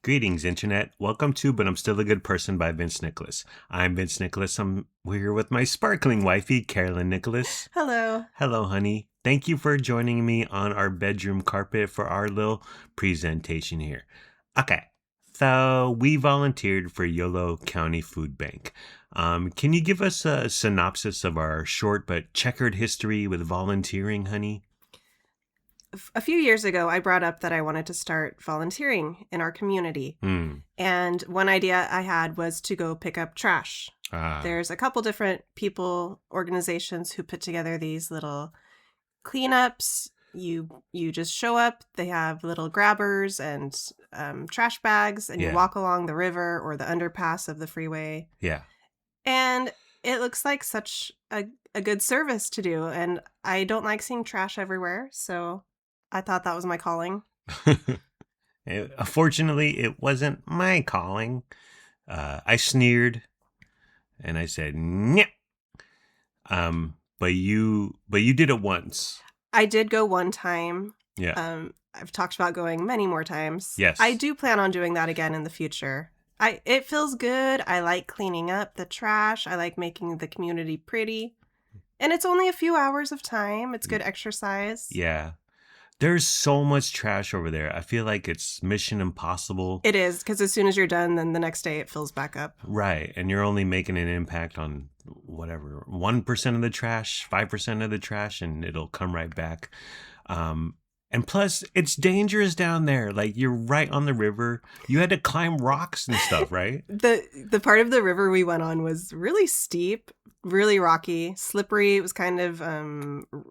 Greetings, Internet. Welcome to But I'm Still a Good Person by Vince Nicholas. I'm Vince Nicholas. We're here with my sparkling wifey, Carolyn Nicholas. Hello. Hello, honey. Thank you for joining me on our bedroom carpet for our little presentation here. Okay, so we volunteered for Yolo County Food Bank. Can you give us a synopsis of our short but checkered history with volunteering, honey? A few years ago, I brought up that I wanted to start volunteering in our community. And one idea I had was to go pick up trash. There's a couple different organizations who put together these little cleanups. You just show up. They have little grabbers and trash bags, and you walk along the river or the underpass of the freeway. Yeah. And it looks like such a good service to do. And I don't like seeing trash everywhere, so I thought that was my calling. Unfortunately, it wasn't my calling. I sneered and I said, "Nyeh." But you did it once. I did go one time. Yeah. I've talked about going many more times. Yes. I do plan on doing that again in the future. It feels good. I like cleaning up the trash. I like making the community pretty. And it's only a few hours of time. It's good exercise. Yeah. There's so much trash over there. I feel like it's Mission Impossible. It is, because as soon as you're done, then the next day it fills back up. Right. And you're only making an impact on whatever, 1% of the trash, 5% of the trash, and it'll come right back. And plus, it's dangerous down there. Like, you're right on the river. You had to climb rocks and stuff, right? The part of the river we went on was really steep, really rocky, slippery. It was kind of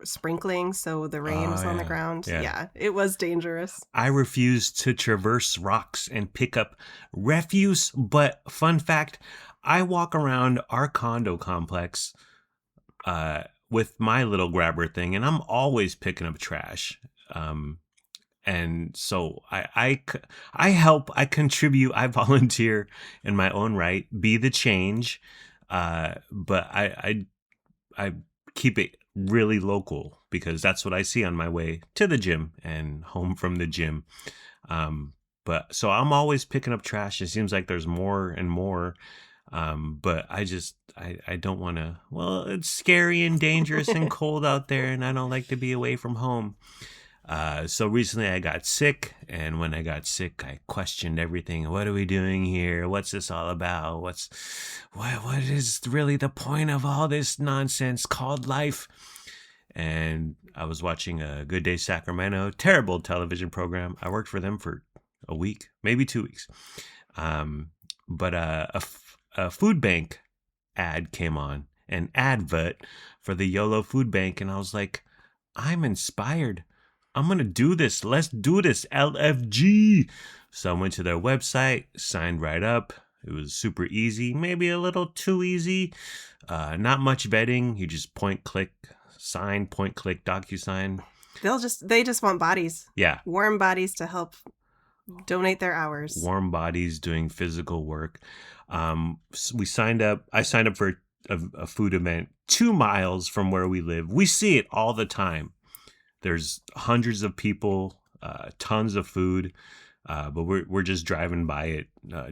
sprinkling, so the rain was on the ground. Yeah, it was dangerous. I refused to traverse rocks and pick up refuse, but fun fact, I walk around our condo complex with my little grabber thing, and I'm always picking up trash. And so I help, I contribute, I volunteer in my own right, be the change. But I keep it really local because that's what I see on my way to the gym and home from the gym. But so I'm always picking up trash. It seems like there's more and more. But I don't want to, well, it's scary and dangerous and cold out there, and I don't like to be away from home. So recently I got sick, and when I got sick, I questioned everything. What are we doing here? What's this all about? What is really the point of all this nonsense called life? And I was watching a Good Day Sacramento, terrible television program. I worked for them for a week, maybe 2 weeks. But a food bank ad came on, an advert for the YOLO Food Bank, and I was like, I'm inspired. I'm going to do this. Let's do this, LFG. So I went to their website, signed right up. It was super easy, maybe a little too easy. Not much vetting. You just point, click, sign, point, click, DocuSign. They just want bodies. Yeah. Warm bodies to help donate their hours. Warm bodies doing physical work. We signed up. I signed up for a food event 2 miles from where we live. We see it all the time. There's hundreds of people, tons of food, but we're just driving by it,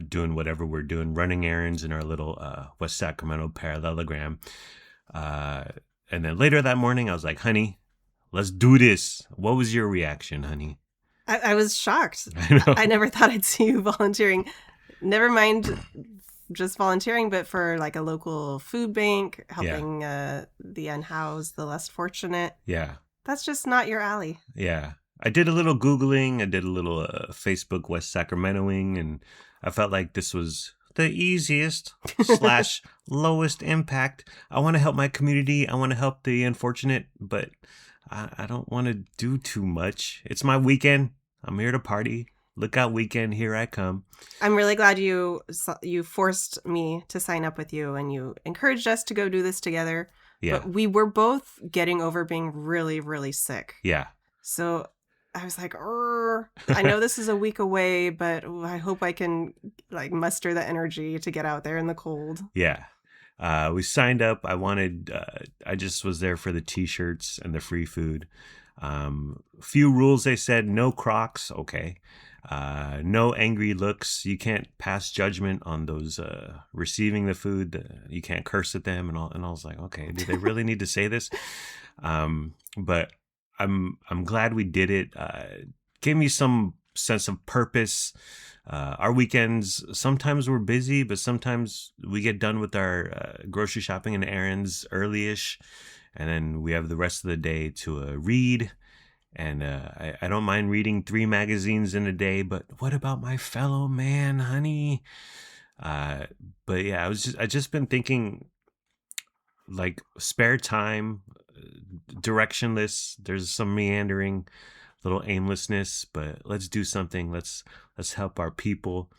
doing whatever we're doing, running errands in our little West Sacramento parallelogram. And then later that morning, I was like, honey, let's do this. What was your reaction, honey? I was shocked. I know. I never thought I'd see you volunteering. Never mind just volunteering, but for like a local food bank, helping the unhoused, the less fortunate. Yeah. That's just not your alley. Yeah. I did a little Googling. I did a little Facebook West Sacramentoing, and I felt like this was the easiest / lowest impact. I want to help my community. I want to help the unfortunate, but I don't want to do too much. It's my weekend. I'm here to party. Lookout weekend. Here I come. I'm really glad you forced me to sign up with you, and you encouraged us to go do this together. Yeah. But we were both getting over being really, really sick. Yeah. So I was like, I know this is a week away, but I hope I can like muster the energy to get out there in the cold. Yeah. We signed up. I just was there for the t-shirts and the free food. Few rules, they said. No Crocs. Okay. No angry looks. You can't pass judgment on those receiving the food. You can't curse at them and all. And I was like, okay, do they really need to say this? But I'm glad we did it. Gave me some sense of purpose. Our weekends, sometimes we're busy, but sometimes we get done with our grocery shopping and errands early-ish, and then we have the rest of the day to read. And I don't mind reading 3 magazines in a day, but what about my fellow man, honey? But yeah, I just been thinking, like, spare time, directionless. There's some meandering, little aimlessness, but let's do something. Let's help our people.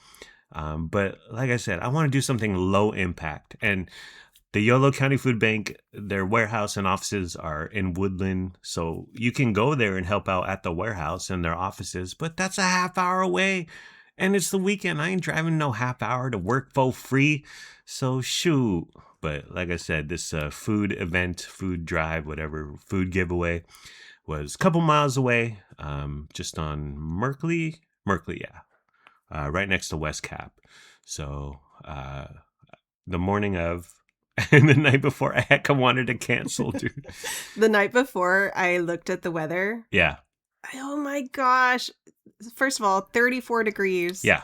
But like I said, I want to do something low impact. And the Yolo County Food Bank, their warehouse and offices are in Woodland. So you can go there and help out at the warehouse and their offices, but that's a half hour away. And it's the weekend. I ain't driving no half hour to work for free. So shoot. But like I said, this food event, food drive, whatever, food giveaway was a couple miles away, just on Merkley, yeah, right next to West Cap. So the morning of and the night before, I hecka wanted to cancel, dude. The night before, I looked at the weather. Yeah. Oh my gosh. First of all, 34 degrees. Yeah.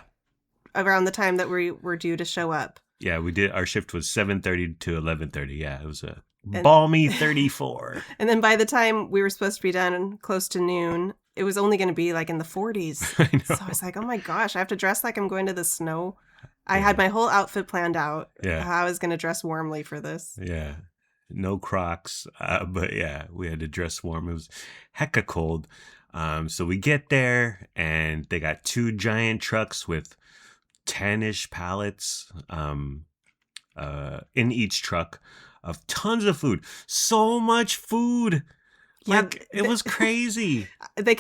Around the time that we were due to show up. Yeah, we did. Our shift was 7:30 to 11:30. Yeah, it was a balmy 34. And then by the time we were supposed to be done close to noon, it was only going to be like in the 40s. I know. So I was like, oh my gosh, I have to dress like I'm going to the snow. I had my whole outfit planned out. Yeah. How I was going to dress warmly for this. Yeah. No Crocs. But yeah, we had to dress warm. It was hecka cold. So we get there and they got 2 giant trucks with 10-ish pallets in each truck of tons of food. So much food. Like, it was crazy. The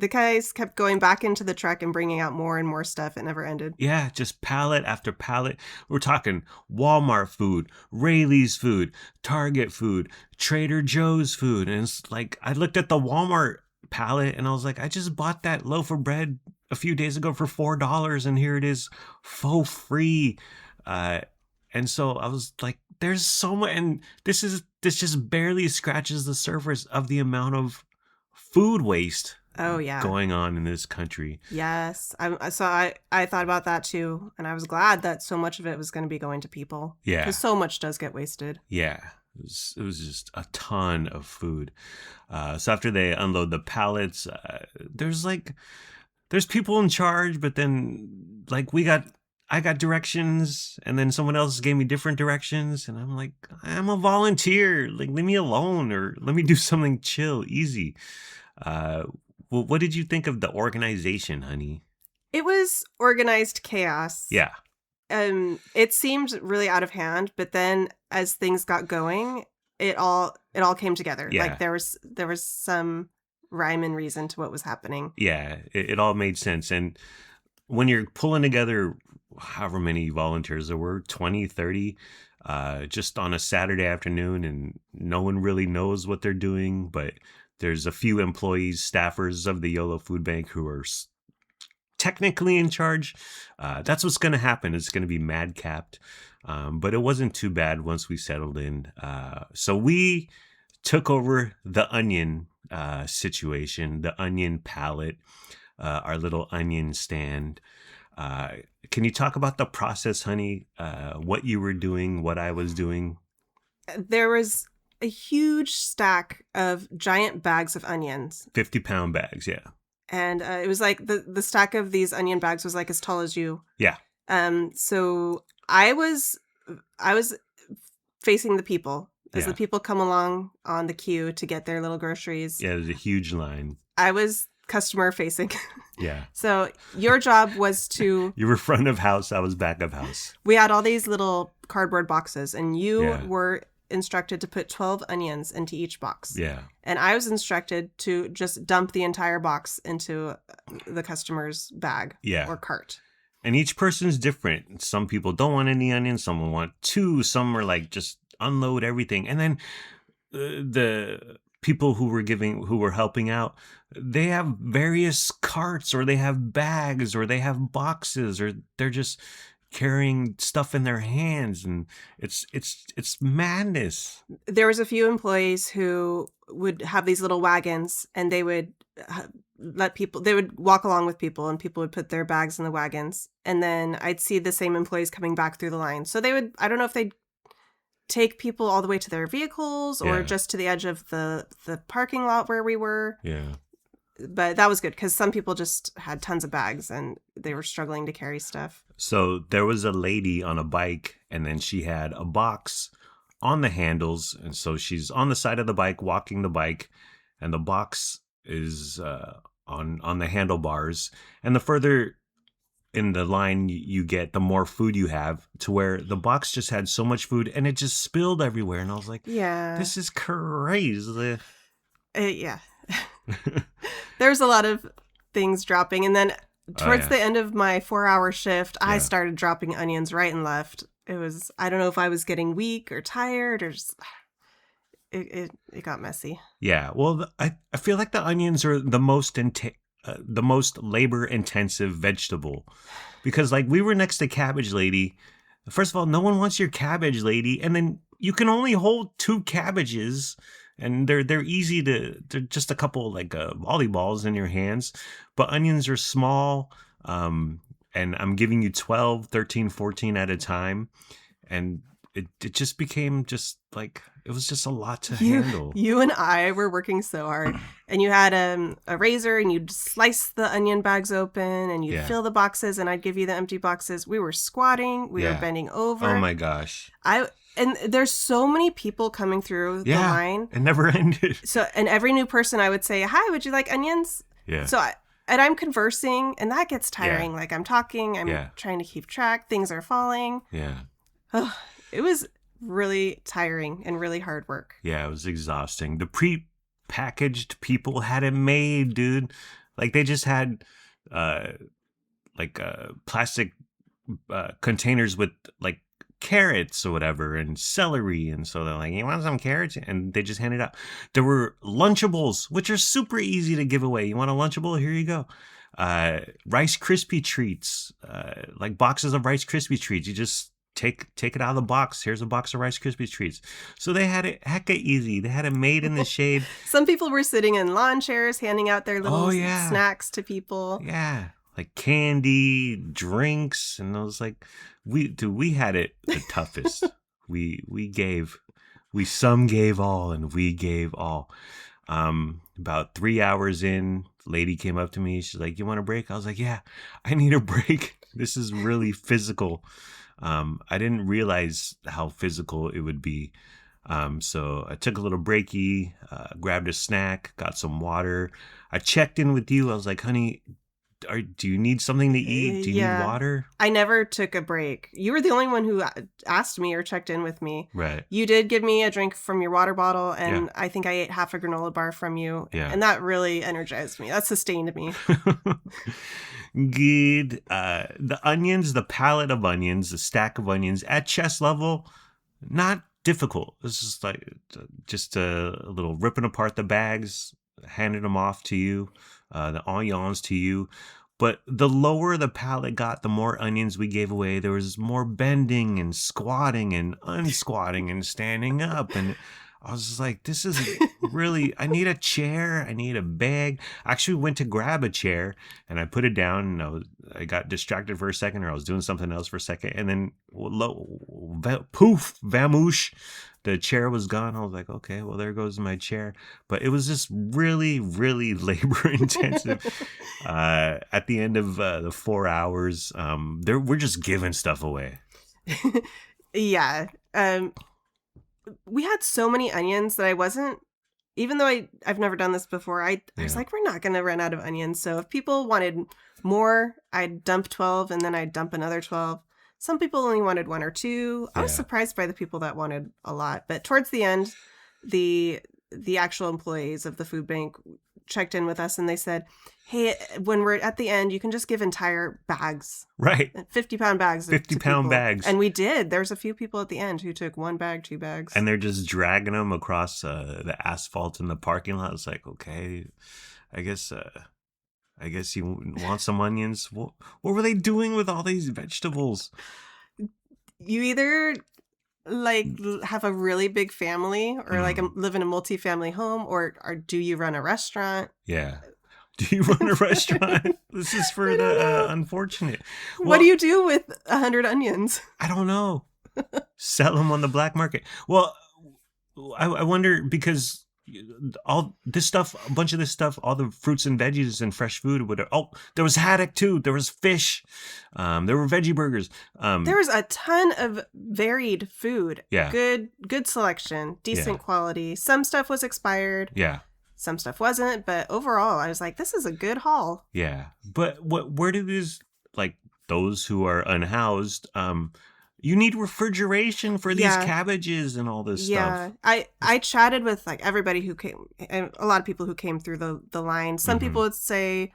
guys kept going back into the truck and bringing out more and more stuff. It never ended. Yeah, just pallet after pallet. We're talking Walmart food, Rayleigh's food, Target food, Trader Joe's food. And it's like, I looked at the Walmart pallet and I was like, I just bought that loaf of bread a few days ago for $4 and here it is for free. And so I was like, there's so much, and this just barely scratches the surface of the amount of food waste going on in this country. Yes. I thought about that too, and I was glad that so much of it was going to be going to people. Yeah. Because so much does get wasted. Yeah. It was just a ton of food. So after they unload the pallets, there's people in charge, but then like I got directions and then someone else gave me different directions. And I'm like, I'm a volunteer. Like, leave me alone or let me do something chill, easy. Well, what did you think of the organization, honey? It was organized chaos. Yeah. It seemed really out of hand, but then as things got going, it all came together. Yeah. Like there was some rhyme and reason to what was happening. Yeah, it all made sense. And when you're pulling together however many volunteers there were, 20, 30, just on a Saturday afternoon, and no one really knows what they're doing, but there's a few employees, staffers of the Yolo Food Bank who are technically in charge. That's what's going to happen. It's going to be madcapped. But it wasn't too bad once we settled in. So we took over the onion situation, the onion pallet, our little onion stand. Can you talk about the process, honey? What you were doing, what I was doing? There was a huge stack of giant bags of onions. 50-pound bags, yeah. And it was like the stack of these onion bags was like as tall as you. Yeah. So I was facing the people as the people come along on the queue to get their little groceries. Yeah, there's a huge line. I was customer facing. Yeah. So your job was to... You were front of house, I was back of house. We had all these little cardboard boxes, and you were instructed to put 12 onions into each box. Yeah. And I was instructed to just dump the entire box into the customer's bag or cart. And each person's different. Some people don't want any onions, some will want 2, some are like just unload everything. And then the people who were helping out, they have various carts, or they have bags, or they have boxes, or they're just carrying stuff in their hands, and it's madness. There was a few employees who would have these little wagons, and they would they would walk along with people, and people would put their bags in the wagons, and then I'd see the same employees coming back through the line. So they would, I don't know if they'd take people all the way to their vehicles or just to the edge of the parking lot where we were. Yeah. But that was good because some people just had tons of bags and they were struggling to carry stuff. So there was a lady on a bike, and then she had a box on the handles. And so she's on the side of the bike, walking the bike, and the box is on the handlebars. And the further in the line you get, the more food you have, to where the box just had so much food and it just spilled everywhere. And I was like, yeah, this is crazy. Yeah. There's a lot of things dropping. And then towards the end of my 4-hour shift, I started dropping onions right and left. It was, I don't know if I was getting weak or tired or just, it got messy. Yeah. Well, I feel like the onions are the most labor intensive vegetable, because like we were next to Cabbage Lady. First of all, no one wants your Cabbage Lady. And then you can only hold 2 cabbages. And they're easy they're just a couple like volleyballs in your hands. But onions are small, and I'm giving you 12, 13, 14 at a time. And it just became just like, it was just a lot to handle. You and I were working so hard. And you had a razor, and you'd slice the onion bags open, and you'd fill the boxes, and I'd give you the empty boxes. We were squatting. We were bending over. Oh, my gosh. And there's so many people coming through the line. It never ended. So, and every new person I would say, hi, would you like onions? Yeah. So, I'm conversing, and that gets tiring. Like, I'm talking, I'm trying to keep track. Things are falling. Yeah. Oh, it was really tiring and really hard work. Yeah, it was exhausting. The pre-packaged people had it made, dude. Like, they just had, plastic containers with, like, carrots or whatever and celery, and so they're like, you want some carrots? And they just handed out. There were Lunchables, which are super easy to give away. You want a Lunchable? Here you go. Rice Krispie treats, like boxes of Rice Krispie treats. You just take it out of the box. Here's a box of Rice Krispie treats. So they had it hecka easy. They had it made in the shade. Some people were sitting in lawn chairs handing out their little snacks to people. Yeah, like candy, drinks, and I was like, we had it the toughest. we some gave all, and we gave all. About 3 hours in, lady came up to me. She's like, you want a break? I was like, yeah, I need a break. This is really physical. I didn't realize how physical it would be. So I took a little breaky, grabbed a snack, got some water. I checked in with you. I was like, honey, do you need something to eat? Do you need water? I never took a break. You were the only one who asked me or checked in with me. Right. You did give me a drink from your water bottle, and I think I ate half a granola bar from you. Yeah. And that really energized me. That sustained me. Good. The onions, the pallet of onions, the stack of onions at chest level, not difficult. It's just like a little ripping apart the bags, handing them off to you. The onions to you. But the lower the pallet got, the more onions we gave away. There was more bending and squatting and unsquatting and standing up. And I was just like, this is really, I need a chair. I need a bag. I actually went to grab a chair, and I put it down, and I got distracted for a second, or I was doing something else for a second. And then poof, vamoosh. The chair was gone. I was like, okay, well, there goes my chair. But it was just really, really labor intensive. At the end of the 4 hours, we're just giving stuff away. Yeah. We had so many onions that I wasn't, even though I've never done this before, I was like, we're not going to run out of onions. So if people wanted more, I'd dump 12, and then I'd dump another 12. Some people only wanted 1 or 2. I was surprised by the people that wanted a lot. But towards the end, the actual employees of the food bank checked in with us and they said, hey, when we're at the end, you can just give entire bags. Right. 50-pound bags. 50-pound bags. And we did. There's a few people at the end who took 1 bag, 2 bags. And they're just dragging them across the asphalt in the parking lot. It's like, okay, I guess you want some onions. What were they doing with all these vegetables? You either like have a really big family or like live in a multi-family home or do you run a restaurant? Yeah. Do you run a restaurant? This is for the unfortunate. What do you do with 100 onions? I don't know. Sell them on the black market. Well, I wonder because all this stuff, a bunch of this stuff, all the fruits and veggies and fresh food there was haddock too. There was fish. There were veggie burgers. There was a ton of varied food. Yeah. Good selection, decent quality. Some stuff was expired. Yeah. Some stuff wasn't, but overall, I was like, this is a good haul. Yeah. But where do these, like, those who are unhoused, you need refrigeration for these cabbages and all this stuff. Yeah. I chatted with, like, everybody who came, and a lot of people who came through the line. Some people would say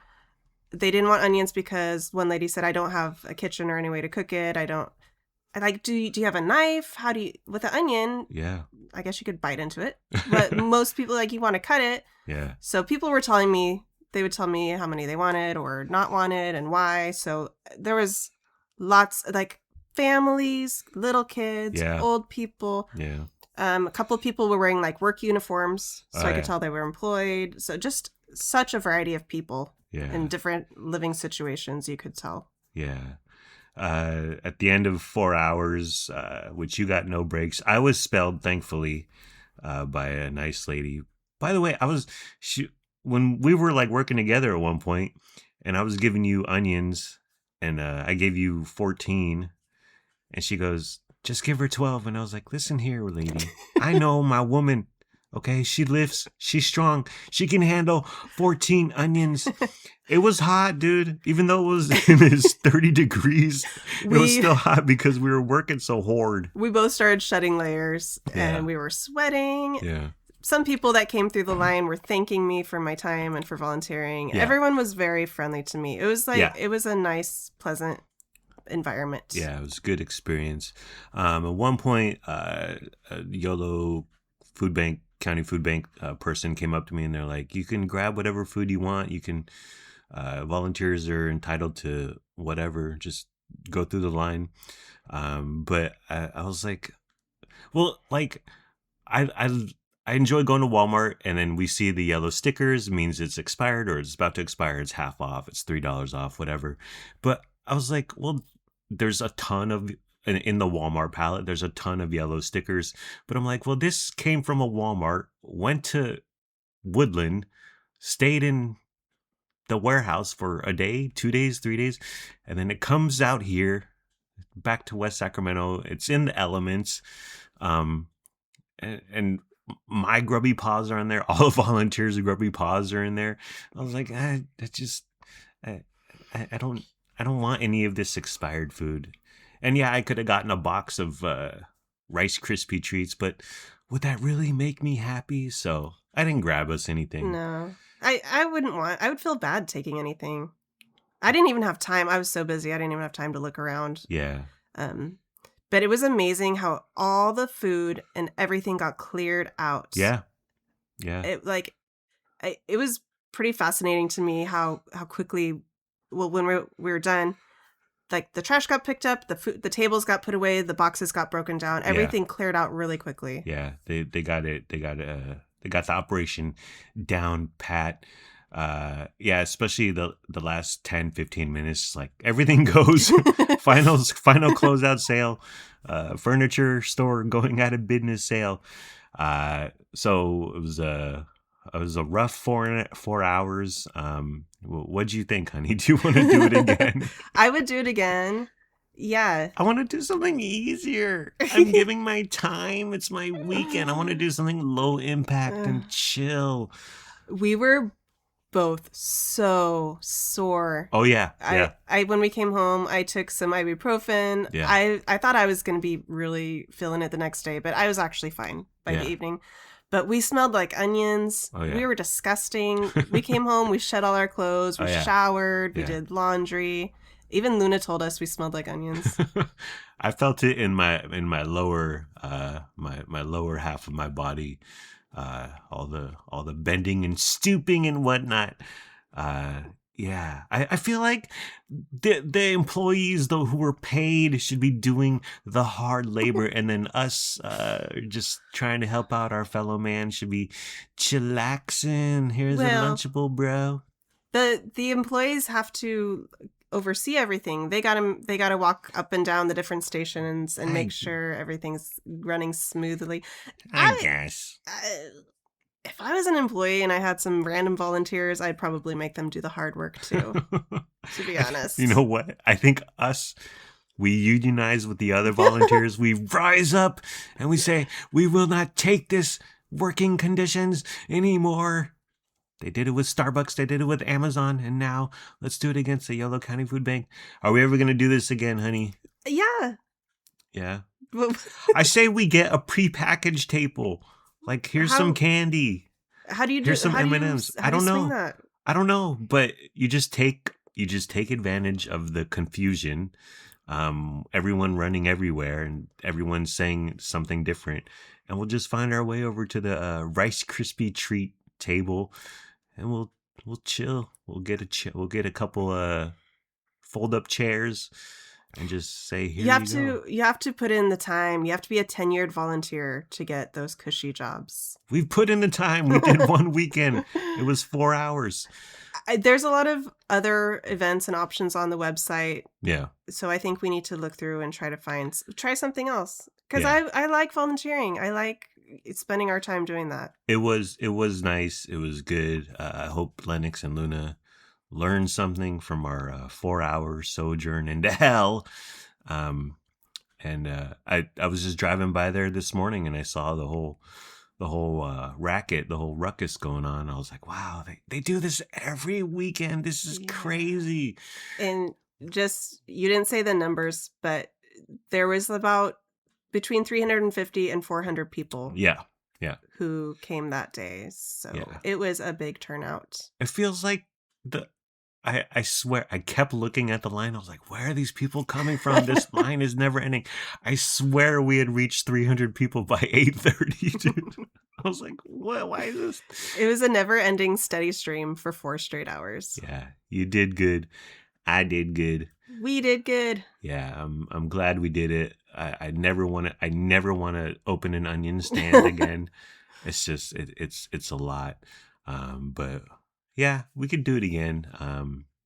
they didn't want onions because one lady said, I don't have a kitchen or any way to cook it. Do you have a knife? How do you, with an onion? Yeah. I guess you could bite into it. But most people, like, you want to cut it. Yeah. So people were telling me, they would tell me how many they wanted or not wanted and why. So there was lots, like, families, little kids, old people. Yeah. A couple of people were wearing, like, work uniforms. So I could tell they were employed. So just such a variety of people in different living situations, you could tell. Yeah. At the end of 4 hours, which you got no breaks, I was spelled, thankfully, by a nice lady. By the way, when we were like working together at one point, and I was giving you onions, and I gave you 14, and she goes, just give her 12. And I was like, listen here, lady, I know my woman. Okay, she lifts. She's strong. She can handle 14 onions. It was hot, dude. Even though it was in 30 degrees, it was still hot because we were working so hard. We both started shedding layers, and we were sweating. Yeah. Some people that came through the line were thanking me for my time and for volunteering. Yeah. Everyone was very friendly to me. It was like it was a nice, pleasant environment. Yeah, it was a good experience. At one point, YOLO County Food Bank person came up to me and they're like, you can grab whatever food you want. You can, volunteers are entitled to whatever, just go through the line. But I was like, well, like, I enjoy going to Walmart and then we see the yellow stickers, means it's expired or it's about to expire. It's half off. It's $3 off, whatever. But I was like, well, there's a ton of, in the Walmart pallet, there's a ton of yellow stickers. But I'm like, well, this came from a Walmart, went to Woodland, stayed in the warehouse for a day, 2 days, 3 days, and then it comes out here, back to West Sacramento. It's in the elements. And my grubby paws are in there. All the volunteers' grubby paws are in there. I was like, I don't want any of this expired food. And yeah, I could have gotten a box of Rice Krispie treats, but would that really make me happy? So I didn't grab us anything. No, I would feel bad taking anything. I didn't even have time. I was so busy. I didn't even have time to look around. Yeah. But it was amazing how all the food and everything got cleared out. Yeah. Yeah. It was pretty fascinating to me how quickly, well, when we were done, like the trash got picked up, the tables got put away, the boxes got broken down, everything cleared out really quickly. Yeah, they got it. They got the operation down pat. Yeah, especially the last 10-15 minutes, like everything goes. final closeout sale, furniture store going out of business sale. So it was a rough 4 hours. What'd you think, honey? Do you want to do it again? I would do it again. Yeah. I want to do something easier. I'm giving my time. It's my weekend. I want to do something low impact and chill. We were both so sore. Oh, yeah. I when we came home, I took some ibuprofen. Yeah. I thought I was going to be really feeling it the next day, but I was actually fine by the evening. But we smelled like onions. Oh, yeah. We were disgusting. We came home, we shed all our clothes, we showered, we did laundry. Even Luna told us we smelled like onions. I felt it in my lower my lower half of my body, all the bending and stooping and whatnot. Yeah, I feel like the employees though who were paid should be doing the hard labor, and then us just trying to help out our fellow man should be chillaxing. Here's a Lunchable, bro. The employees have to oversee everything. They gotta walk up and down the different stations and make sure everything's running smoothly. I guess. If I was an employee and I had some random volunteers, I'd probably make them do the hard work too, to be honest. You know what? I think we unionize with the other volunteers. We rise up and we say, we will not take this working conditions anymore. They did it with Starbucks. They did it with Amazon. And now let's do it against the Yolo County Food Bank. Are we ever going to do this again, honey? Yeah. Yeah. I say we get a prepackaged table. Like, here's some candy. How do you do? Here's some M&Ms. I don't know. That? I don't know, but you just take advantage of the confusion. Everyone running everywhere and everyone saying something different, and we'll just find our way over to the Rice Krispie treat table, and we'll chill. We'll get a couple fold up chairs. And just say, here you have to put in the time. You have to be a tenured volunteer to get those cushy jobs. We've put in the time. We did one weekend. It was 4 hours. There's a lot of other events and options on the website. Yeah. So I think we need to look through and try something else. Because I like volunteering. I like spending our time doing that. It was nice. It was good. I hope Lennox and Luna learn something from our 4-hour sojourn into hell. I was just driving by there this morning and I saw the whole racket, the whole ruckus going on. I was like, wow, they do this every weekend. This is crazy. And just, you didn't say the numbers, but there was about between 350 and 400 people. Yeah. Who came that day. So it was a big turnout. It feels like I swear, I kept looking at the line. I was like, where are these people coming from? This line is never ending. I swear we had reached 300 people by 8:30, dude. I was like, what? Why is this? It was a never-ending steady stream for 4 straight hours. Yeah, you did good. I did good. We did good. Yeah, I'm glad we did it. I never want to open an onion stand again. It's just it's a lot. But yeah, we could do it again.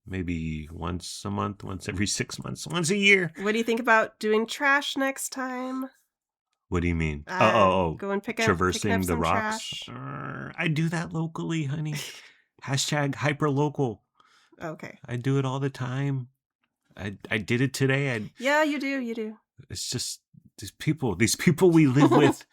Maybe once a month, once every 6 months, once a year. What do you think about doing trash next time? What do you mean? Go and pick up traversing the rocks. Trash. I do that locally, honey. Hashtag hyperlocal. Okay. I do it all the time. I did it today. Yeah, you do. It's just these people we live with.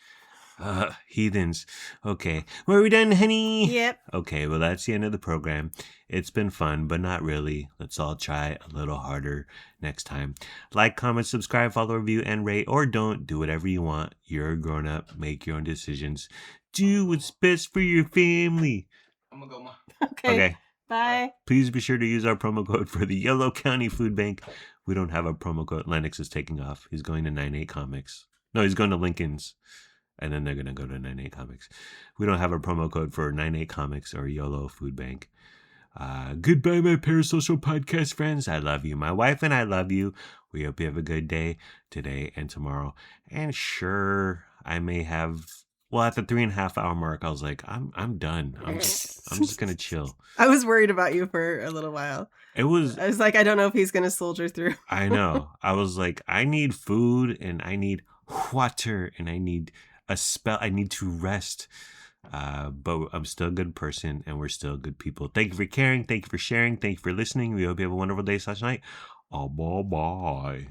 Heathens. Okay. Well, are we done, honey? Yep. Okay, well, that's the end of the program. It's been fun, but not really. Let's all try a little harder next time. Like, comment, subscribe, follow, review, and rate, or don't. Do whatever you want. You're a grown up. Make your own decisions. Do what's best for your family. I'm gonna go, Ma. Okay. Bye. Please be sure to use our promo code for the Yolo County Food Bank. We don't have a promo code. Lennox is taking off. He's going to 98 Comics. No, he's going to Lincoln's. And then they're going to go to 98 Comics. We don't have a promo code for 98 Comics or YOLO Food Bank. Goodbye, my parasocial podcast friends. I love you. My wife and I love you. We hope you have a good day today and tomorrow. And sure, I may have... Well, at the 3.5 hour mark, I was like, I'm done. I'm just going to chill. I was worried about you for a little while. I was like, I don't know if he's going to soldier through. I know. I was like, I need food and I need water and I need... I need to rest, but I'm still a good person and we're still good people. Thank you for caring. Thank you for sharing. Thank you for listening. We hope you have a wonderful day /night. Bye-bye.